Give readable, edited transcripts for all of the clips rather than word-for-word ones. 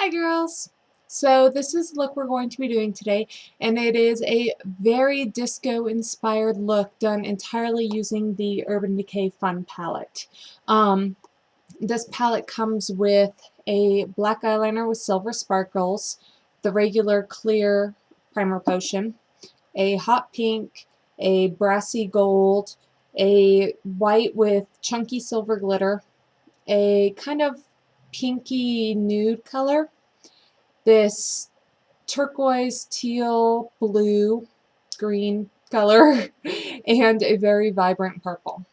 Hi girls! So this is the look we're going to be doing today, and it is a very disco inspired look done entirely using the Urban Decay Fun palette. This palette comes with a black eyeliner with silver sparkles, the regular clear primer potion, a hot pink, a brassy gold, a white with chunky silver glitter, a kind of pinky nude color, this turquoise, teal, blue, green color, and a very vibrant purple.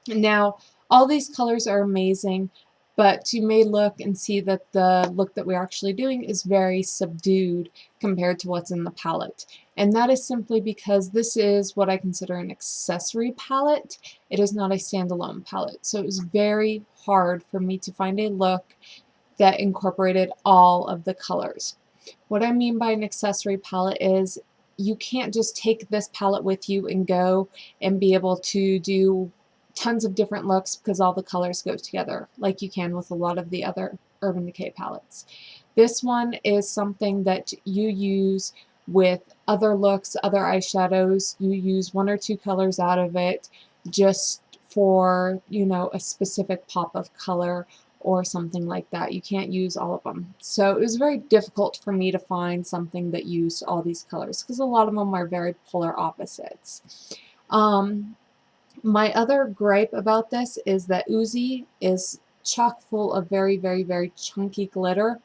Now, all these colors are amazing, but you may look and see that the look that we're actually doing is very subdued compared to what's in the palette. And that is simply because this is what I consider an accessory palette. It is not a standalone palette. So it was very hard for me to find a look that incorporated all of the colors. What I mean by an accessory palette is you can't just take this palette with you and go and be able to do tons of different looks because all the colors go together like you can with a lot of the other Urban Decay palettes. This one is something that you use with other looks, other eyeshadows. You use one or two colors out of it just for, you know, a specific pop of color or something like that. You can't use all of them. So it was very difficult for me to find something that used all these colors because a lot of them are very polar opposites. My other gripe about this is that Uzi is chock full of very, very, very chunky glitter,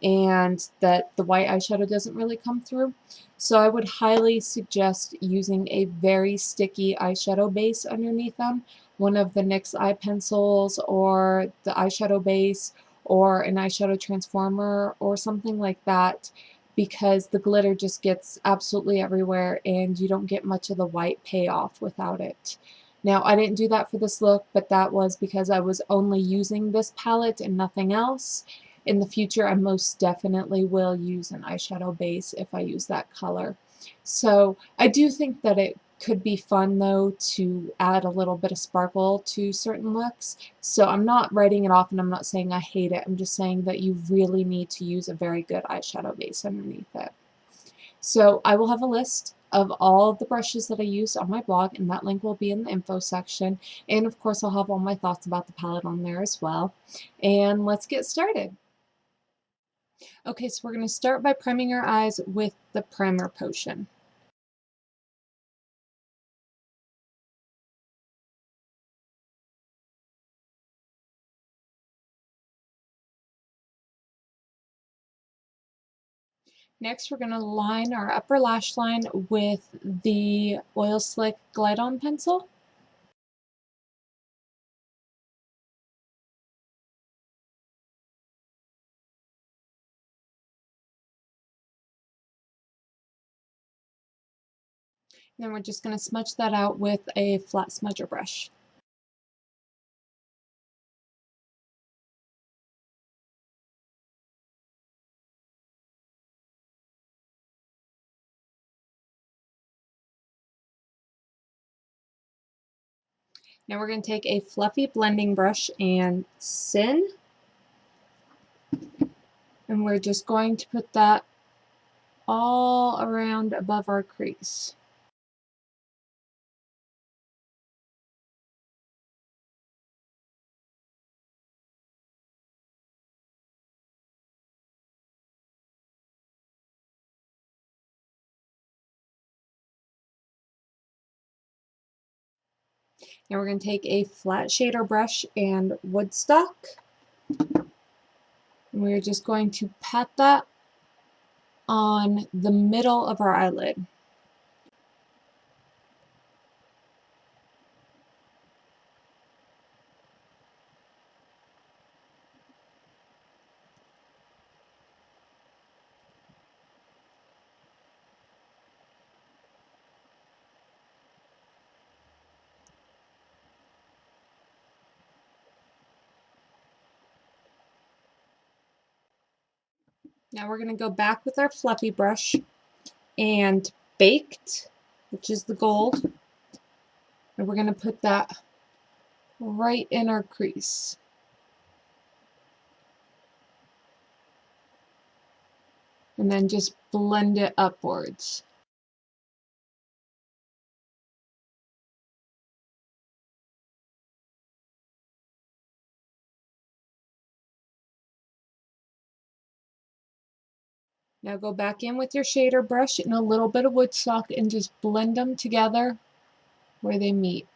and that the white eyeshadow doesn't really come through. So I would highly suggest using a very sticky eyeshadow base underneath them, one of the NYX eye pencils or the eyeshadow base or an eyeshadow transformer or something like that, because the glitter just gets absolutely everywhere and you don't get much of the white payoff without it. Now, I didn't do that for this look, but that was because I was only using this palette and nothing else. In the future, I most definitely will use an eyeshadow base if I use that color. So I do think that it could be fun, though, to add a little bit of sparkle to certain looks. So I'm not writing it off and I'm not saying I hate it. I'm just saying that you really need to use a very good eyeshadow base underneath it. So I will have a list of all the brushes that I used on my blog, and that link will be in the info section. And of course, I'll have all my thoughts about the palette on there as well. And let's get started. Okay, so we're going to start by priming our eyes with the primer potion. Next, we're going to line our upper lash line with the Oil Slick Glide On pencil. Then we're just going to smudge that out with a flat smudger brush. Now we're going to take a fluffy blending brush and Sin, and we're just going to put that all around above our crease. Now we're going to take a flat shader brush and Woodstock, and we're just going to pat that on the middle of our eyelid. Now we're going to go back with our fluffy brush and Baked, which is the gold, and we're going to put that right in our crease. and then just blend it upwards. Now go back in with your shader brush and a little bit of woodstock and just blend them together where they meet.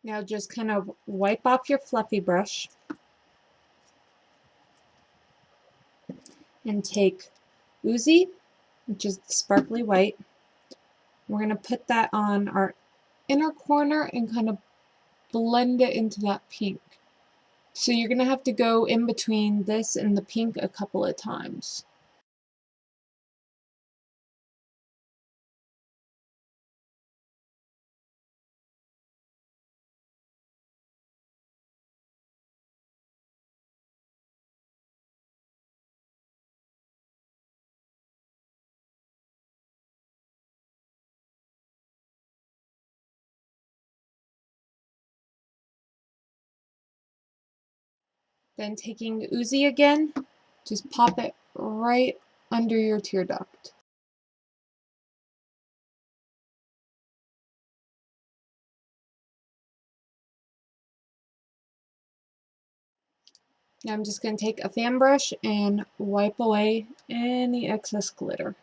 Now just kind of wipe off your fluffy brush and take Oozy, which is the sparkly white. We're going to put that on our inner corner and kind of blend it into that pink. So you're going to have to go in between this and the pink a couple of times. Then taking Oozy again, just pop it right under your tear duct. Now I'm just going to take a fan brush and wipe away any excess glitter.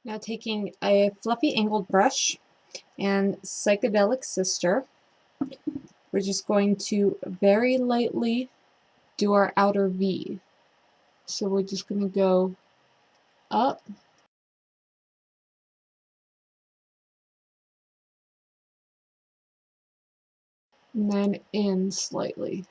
Now taking a fluffy angled brush and Psychedelic Sister, we're just going to very lightly do our outer V. So we're just going to go up and then in slightly.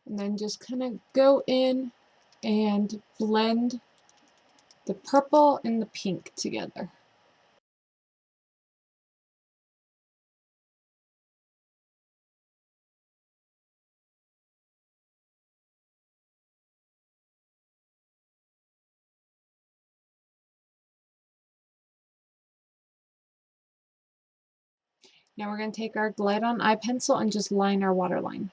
And then just kind of go in and blend the purple and the pink together. Now we're going to take our Glide On eye pencil and just line our waterline.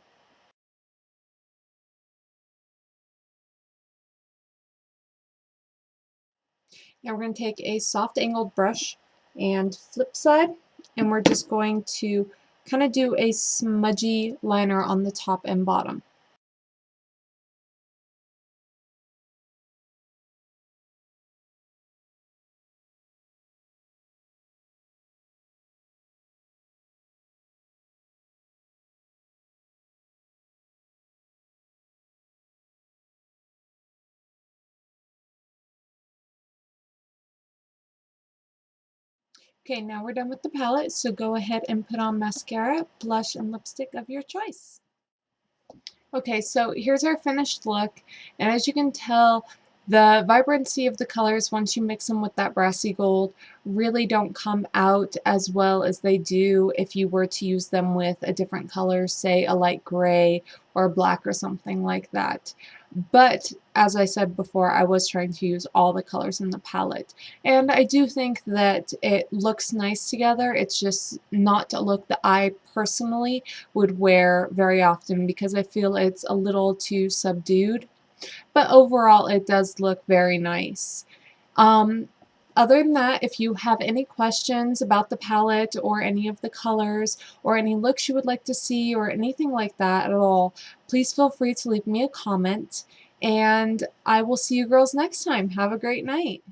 Now we're going to take a soft angled brush and flip side, and we're just going to kind of do a smudgy liner on the top and bottom. Okay, now we're done with the palette, so go ahead and put on mascara, blush, and lipstick of your choice. Okay, so here's our finished look, and as you can tell, the vibrancy of the colors once you mix them with that brassy gold really don't come out as well as they do if you were to use them with a different color, say a light gray or black or something like that. But as I said before, I was trying to use all the colors in the palette, and I do think that it looks nice together. It's just not a look that I personally would wear very often because I feel it's a little too subdued. But overall, it does look very nice. Um, Other than that, if you have any questions about the palette or any of the colors or any looks you would like to see or anything like that at all, please feel free to leave me a comment, and I will see you girls next time. Have a great night.